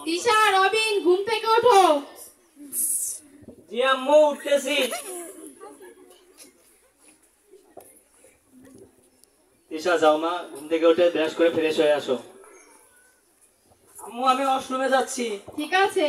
তিশা, রবিন, ঘুম থেকে ওঠো। জি আম্মু, উঠতেছি। তিশা, যাও মা, ঘুম থেকে উঠে ব্রাশ করে ফ্রেশ হয়ে আসো। আম্মু, আমি ওয়াশরুমে যাচ্ছি। ঠিক আছে।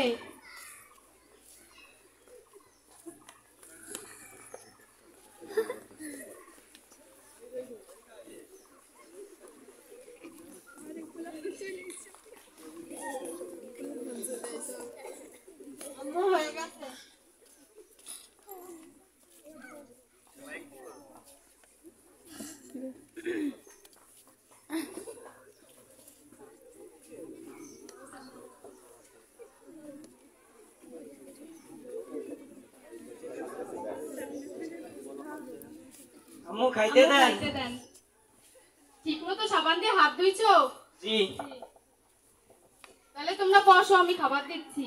আম্মু, হয়ে গেছে। আম্মু, খাইতে দেন। ঠিক মতো সাবান দিয়ে হাত ধুইছো? জি। তাহলে তোমরা বসো, আমি খাবার দিচ্ছি।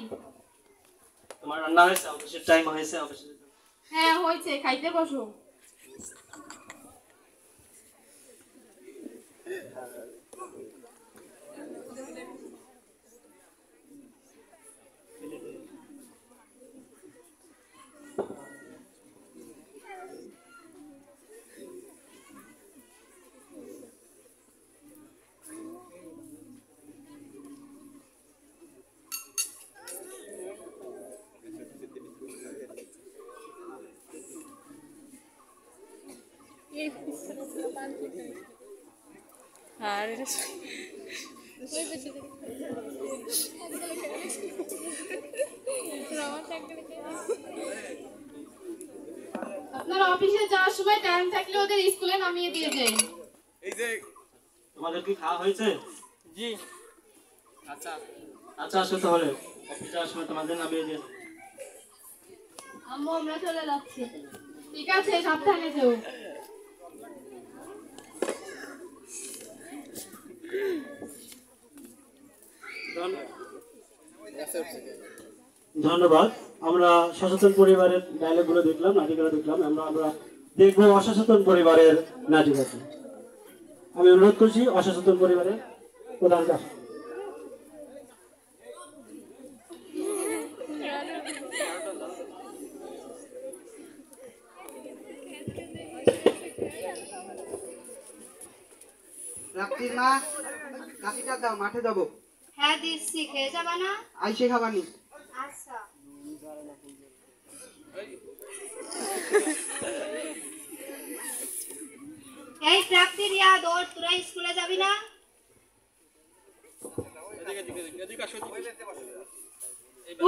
তোমার রান্না হয়েছে? অফিসের টাইম হয়েছে, অফিসে যেতে হবে। হ্যাঁ হয়েছে, খাইতে বসো। আপনার অফিসে যাওয়ার সময় টাইম থাকলে ওদের স্কুলে নামিয়ে দিয়ে যাই। এই যে তোমাদের কি খাওয়া হয়েছে? জি। আচ্ছা আচ্ছা, আসো তাহলে, অফিসে যাওয়ার সময় তোমাদের নামিয়ে দিয়ে। আম্মু, আমরা চলে যাচ্ছি। ঠিক আছে, সাবধানে যেও। ধন্যবাদ। আমরা সচেতন পরিবারের ডায়লগগুলো দেখলাম, নাটিকাটা দেখলাম। আমরা দেখবো অসচেতন পরিবারের নাটিকাটি। আমি অনুরোধ করছি অসচেতন পরিবারের প্রধানটা। রাত্রির মা, কাকিটা দাও, মাঠে যাবো। হ্যাঁ দিচ্ছি, খেয়ে যাবা না? আইসে খাবানি। আচ্ছা। এই প্রাপ্তির ইয়াদ ওর, তোরা স্কুলে যাবি না?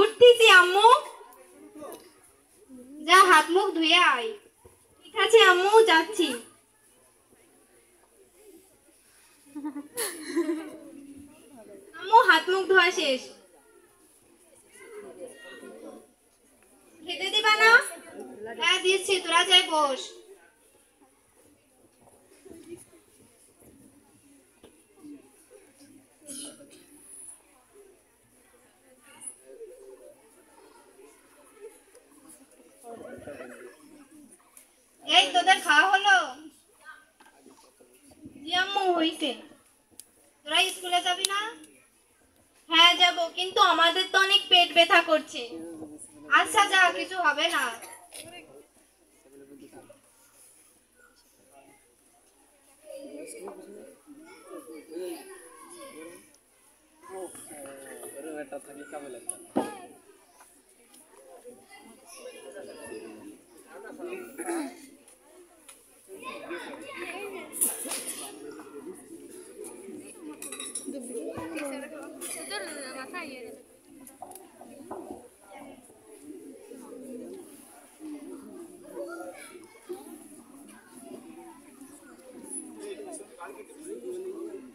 উঠতেছি আম্মু। যা, হাত মুখ ধুয়ে আয়। ঠিক আছে আম্মু, যাচ্ছি। আম্মু, হাত মুখ ধোয়া শেষ। খেতে দিবা না? হ্যাঁ দিচ্ছি, তোরা যাই বস। এই তোদের খাওয়া হলো? জি আম্মু, হইছে। তোরা স্কুলে যাবি না? হ্যাঁ যাব, কিন্তু আমাদের তো অনেক পেট ব্যথা করছে। আচ্ছা যা, কিছু হবে না।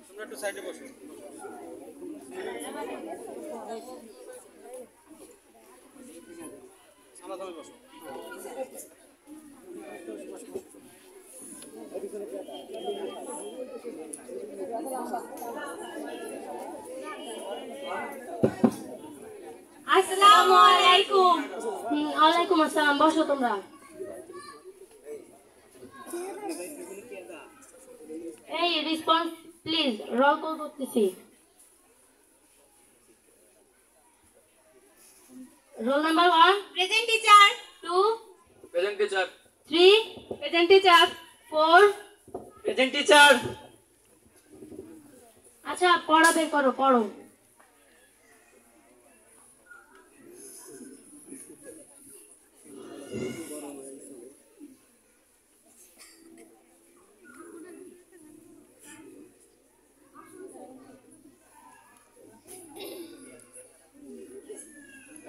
তোমরা একটু সাইডে বসো। সামনাসামনি বসো। আসসালামু আলাইকুম। ওয়ালাইকুম আসসালাম, বসো তোমরা। এই রেসপন্স প্লিজ রোল কল করতেছি। Roll number 1, present teacher. 2, present teacher. 3, present teacher. 4। Present teacher. আচ্ছা পড়া বের করো, পড়ো।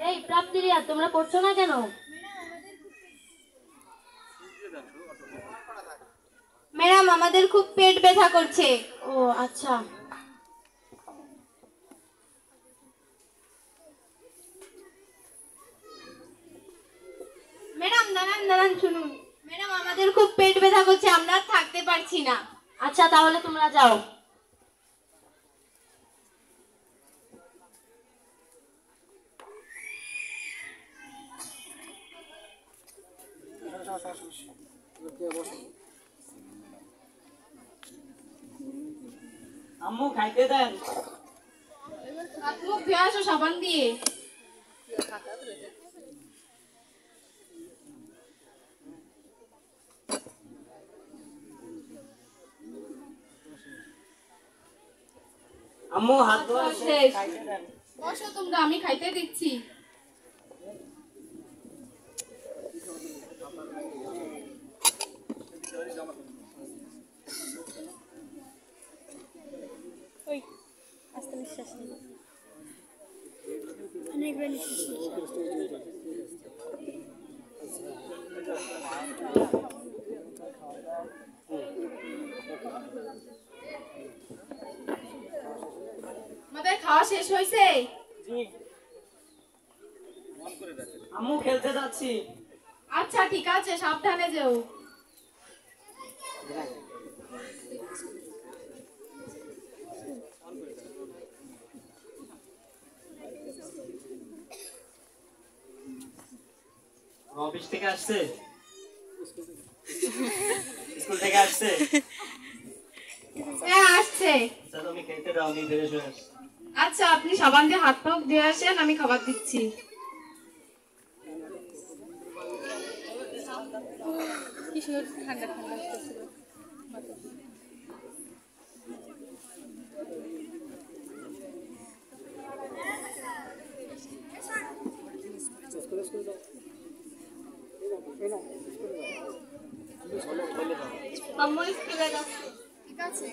এই প্রাপ্তিরিয়া, তোমরা পড়ছো না কেন? ম্যাডাম আমাদের খুব পেট ব্যথা করছে। ও আচ্ছা। ম্যাডাম দাঁড়ান দাঁড়ান, শুনুন। ম্যাডাম আমাদের খুব পেট ব্যথা করছে, আমরা আর থাকতে পারছি না। আচ্ছা তাহলে তোমরা যাও। আম্মু খাইতে দেন। হাত মুখ ধুয়ে আসো সাবান দিয়ে। আম্মু হাত ধোয়া শেষ। খাইতে দেন। বসো তোমরা, আমি খাইতে দিচ্ছি। আমাদের খাওয়া শেষ হয়েছে? জি। আম্মু খেলতে যাচ্ছি। আচ্ছা ঠিক আছে, সাবধানে যেও। অফিস থেকে আসছে? স্কুল থেকে আসছে? হ্যাঁ আসছে। আচ্ছা তুমি খেতে দাও, আমি ফ্রেশ হয়ে আসছি। আচ্ছা আপনি সাবান দিয়ে হাত মুখ ধুয়ে আসেন, আমি খাবার দিচ্ছি। আম্মু স্কুলে যাচ্ছে। ঠিক আছে।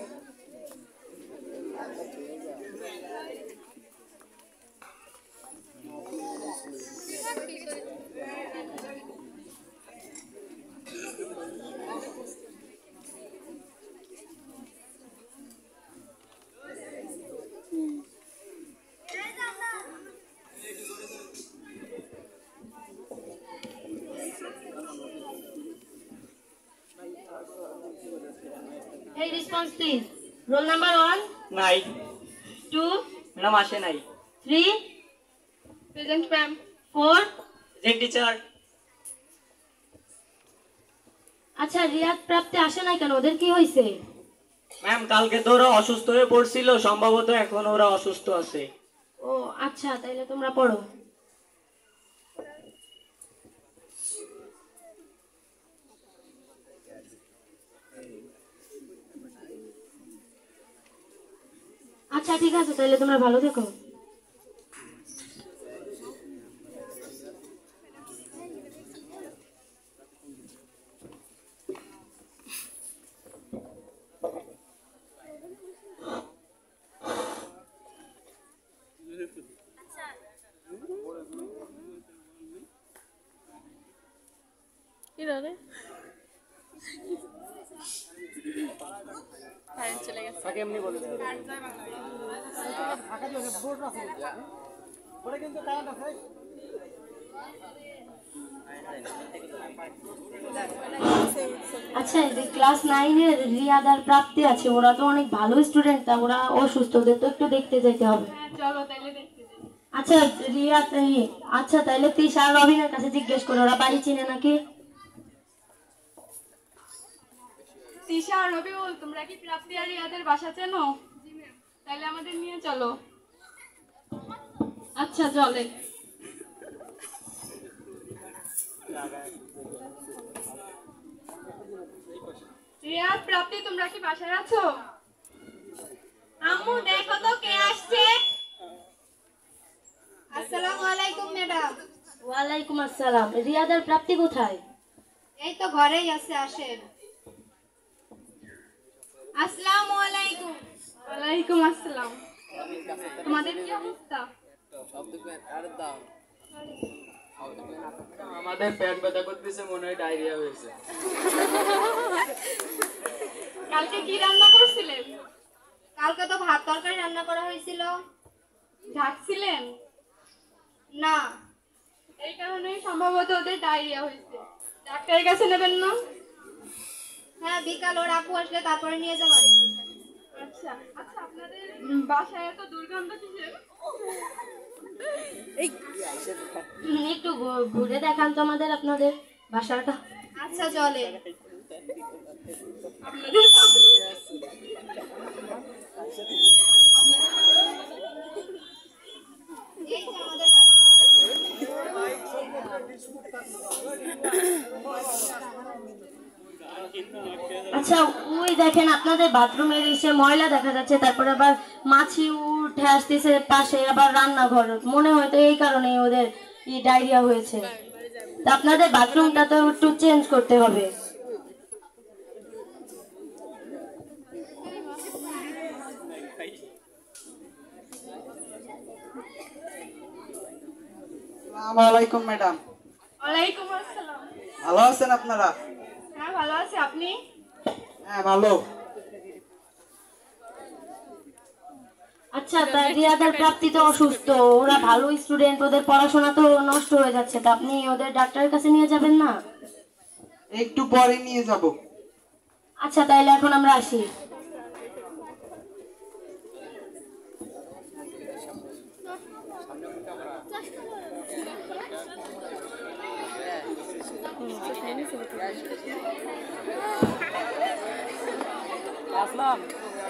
Hey, response please. Roll number 1, নাই 2, ম্যাডাম আসে নাই। 3, present ma'am. 4. Present teacher. আচ্ছা রিয়াদ প্রাপ্তি আসে নাই কেন, ওদের কি হয়েছে? ম্যাম কালকে তো ওরা অসুস্থ হয়ে পড়ছিল, সম্ভবত এখন ওরা অসুস্থ আছে। ও আচ্ছা, তাইলে তোমরা পড়ো। আচ্ছা ঠিক আছে, তাইলে তোমরা ভালো থেকো। তাকে এমনি বলে দেবে। আচ্ছা যে ক্লাস 9-এর রিয়াদ আর প্রাপ্তি আছে, ওরা তো অনেক ভালো স্টুডেন্ট, তা ওরা অসুস্থ, ওদের তো একটু দেখতে যেতে হবে। চলো তাহলে দেখতে যাই। আচ্ছা রিয়াদ আচ্ছা তাইলে তৃষা আর রবিনের কাছে জিজ্ঞেস করো, ওরা বাড়ি চিনে নাকি। তিশা আর রবিউল, তোমরা কি প্রাপ্তি আর রিয়াদের বাসা চেনো? তাহলে আমাদের নিয়ে চলো। আচ্ছা চলে। রিয়াদ, প্রাপ্তি, তোমরা কি বাসায় আছো? আম্মু দেখো তো কে আসছে। আসসালামু আলাইকুম ম্যাডাম। ওয়ালাইকুম আসসালাম। রিয়াদ আর প্রাপ্তি কোথায়? এই তো ঘরেই আছে, আসেন। আসসালামু আলাইকুম। ওয়ালাইকুম আসসালাম। তোমাদের কি অবস্থা? আমাদের পেট ব্যথা করতেছে, মনে হয় ডায়রিয়া হয়েছে। কালকে কি রান্না করছিলেন? কালকে তো ভাত তরকারি রান্না করা হয়েছিল। ঢাকছিলেন? না। এই কারণেই সম্ভবত ওদের ডায়রিয়া হয়েছে। ডাক্তারের কাছে নেবেন না? হ্যাঁ, বিকাল ওর আপু আসলে তারপরে নিয়ে যাবেন। আচ্ছা আচ্ছা, আপনাদের বাসায় এত দুর্গন্ধ কিসের? একটু ঘুরে দেখান তো আমাদের আপনাদের বাসাটা। আচ্ছা চলে। আপনাদের এই যে আমাদের বাড়ি। আচ্ছা, ওই দেখেন আপনাদের বাথরুমের এসে ময়লা দেখা যাচ্ছে, তারপরে আবার মাছি উঠে আসতেছে পাশে, আবার রান্নাঘর। মনে হয় তো এই কারণে ওদের ডায়রিয়া হয়েছে। তা আপনাদের বাথরুমটা তো একটু চেঞ্জ করতে হবে। আসসালামু আলাইকুম ম্যাডাম। ওয়ালাইকুম আসসালাম। ভালো আছেন আপনারা? হ্যাঁ ভালো আছি, আপনি? হ্যাঁ ভালো। আচ্ছা, তা রিয়াদ আর প্রাপ্তি তো অসুস্থ, ওরা ভালো স্টুডেন্ট, ওদের পড়াশোনা তো নষ্ট হয়ে যাচ্ছে। তা আপনি ওদের ডাক্তারের কাছে নিয়ে যাবেন না? একটু পরে নিয়ে যাব। আচ্ছা, তাইলে এখন আমরা আসি। আসলাম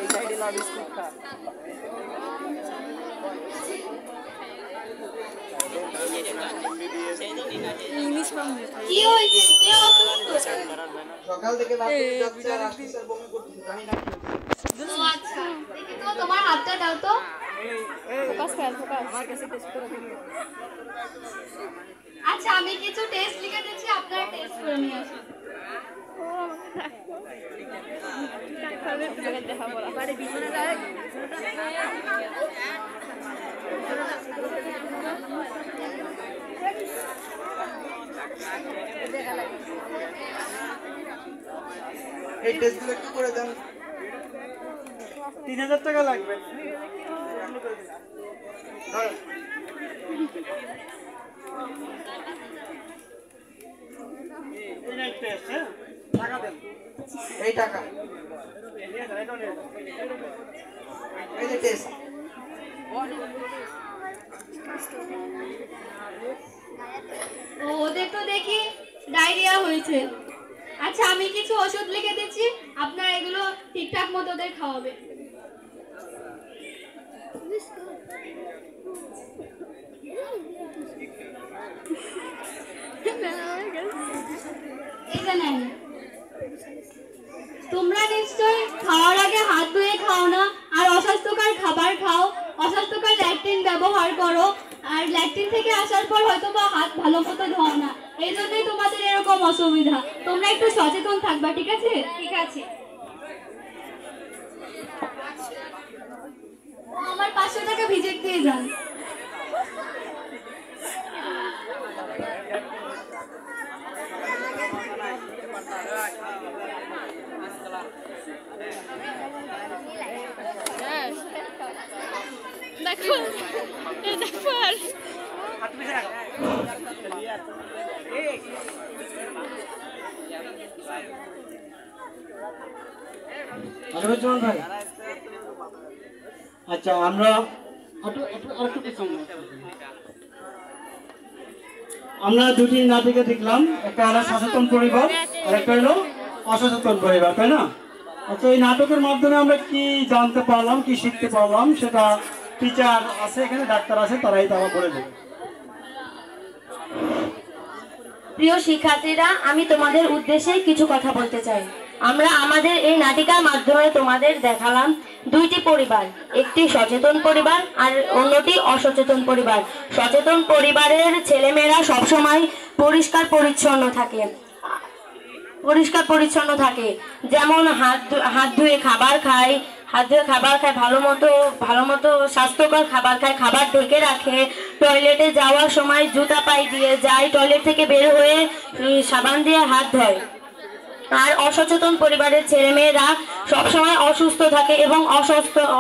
এই সাইডে লাভ স্পিকার। কি হয়েছে? কে অসুস্থ? সকাল থেকে রাতে যাচ্ছে আর আসতেছে আর বমি করতেছে, জানি না কি হয়েছে। ও আচ্ছা, দেখি তো তোমার হাতটা দাও তো। আচ্ছা, আমি কিছু টেস্ট লিখে দিচ্ছি, আপনারা টেস্ট করে নিয়ে আসুন। এই টেস্টগুলো একটু করে দেন। 3000 টাকা লাগবে। এই টাকা, এই যে টেস্ট। ও, ওদের তো দেখি ডায়রিয়া হয়েছে। আচ্ছা, আমি কিছু ওষুধ লিখে দিচ্ছি, আপনারা এগুলো ঠিকঠাক মতো ওদের খাওয়াবে। এটা নেন। তোমরা নিশ্চয়ই খাওয়ার আগে হাত ধুয়ে খাও না, আর অস্বাস্থ্যকর খাবার খাও, অস্বাস্থ্যকর ল্যাট্রিন ব্যবহার করো, আর ল্যাট্রিন থেকে আসার পর হয়তো বা হাত ভালো মতো ধোও না। এই জন্যই তোমাদের এরকম অসুবিধা। তোমরা একটু সচেতন থাকবা, ঠিক আছে? ঠিক আছে। আমার 500 টাকা ভিজিট দিয়ে যান। দেখো দেখো আর ভাই, আচ্ছা আমরা আমরা দুটি নাটিকা দেখলাম, একটা হলো সচেতন পরিবার আর একটা হলো অসচেতন পরিবার, তাই না? আচ্ছা, এই নাটকের মাধ্যমে আমরা কি জানতে পারলাম, কি শিখতে পারলাম, সেটা টিচার আছে এখানে, ডাক্তার আছে, তারাই তারা বলে দেবে। প্রিয় শিক্ষার্থীরা, আমি তোমাদের উদ্দেশ্যে কিছু কথা বলতে চাই। আমরা আমাদের এই নাটিকার মাধ্যমে তোমাদের দেখালাম দুইটি পরিবার, একটি সচেতন পরিবার আর অন্যটি অসচেতন পরিবার। সচেতন পরিবারের ছেলেমেয়েরা সবসময় পরিষ্কার পরিচ্ছন্ন থাকে, যেমন হাত ধুয়ে খাবার খায়, ভালো মতো স্বাস্থ্যকর খাবার খায়, খাবার ঢেকে রাখে, টয়লেটে যাওয়ার সময় জুতা পায়ে দিয়ে যায়, টয়লেট থেকে বের হয়ে সাবান দিয়ে হাত ধোয়। আর অসচেতন পরিবারের ছেলেমেয়েরা সবসময় অসুস্থ থাকে এবং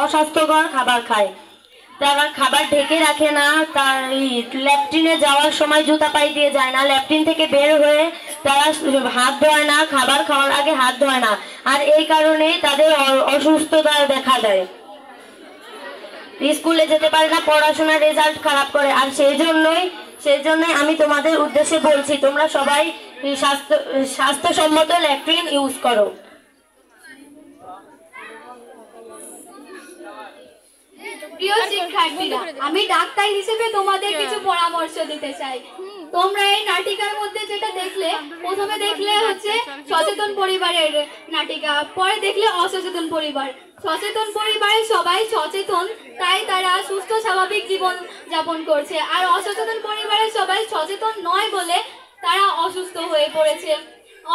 অস্বাস্থ্যকর খাবার খায়। তারা খাবার ঢেকে রাখে না, তার ল্যাট্রিনে যাওয়ার সময় জুতা পায়ে দিয়ে যায় না, ল্যাট্রিন থেকে বের হয়ে তারা হাত ধোয় না, খাবার খাওয়ার আগে হাত ধোয় না, আর এই কারণেই তাদের অসুস্থতা দেখা দেয়। স্কুলে যেতে পারে না, পড়াশোনার রেজাল্ট খারাপ করে। আর সেই জন্যই আমি তোমাদের উদ্দেশ্যে বলছি, তোমরা সবাই স্বাস্থ্যসম্মত ল্যাট্রিন ইউজ করো। প্রিয় শিক্ষার্থীরা, আমি ডাক্তার হিসেবে তোমাদের কিছু পরামর্শ দিতে চাই। তোমরা এই নাটিকার মধ্যে যেটা দেখলে, প্রথমে দেখলে হচ্ছে সচেতন পরিবারের নাটিকা, পরে দেখলে অসচেতন পরিবার। সচেতন পরিবারে সবাই সচেতন, তাই তারা সুস্থ স্বাভাবিক জীবন যাপন করছে। আর অসচেতন পরিবারে সবাই সচেতন নয় বলে তারা অসুস্থ হয়ে পড়েছে।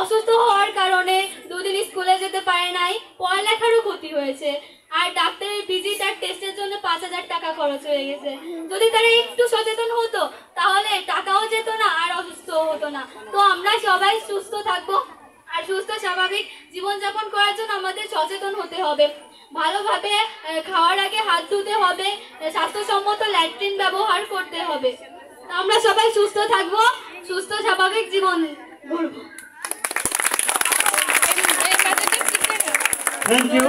অসুস্থ হওয়ার কারণে দুদিন স্কুলে যেতে পারে নাই, পড়ালেখারও ক্ষতি হয়েছে। আর ডাক্তারের ভিজিট আর টেস্টের জন্য 5,000 টাকা খরচ হয়ে গেছে। যদি তারা একটু সচেতন হতো তাহলে টাকাও যেত না আর অসুস্থ হতো না। তো আমরা সবাই সুস্থ থাকবো, আর সুস্থ স্বাভাবিক জীবনযাপন করার জন্য আমাদের সচেতন হতে হবে। ভালোভাবে খাওয়ার আগে হাত ধুতে হবে, স্বাস্থ্যসম্মত ল্যাট্রিন ব্যবহার করতে হবে। আমরা সবাই সুস্থ থাকবো, সুস্থ স্বাভাবিক জীবন গড়ব। Thank you.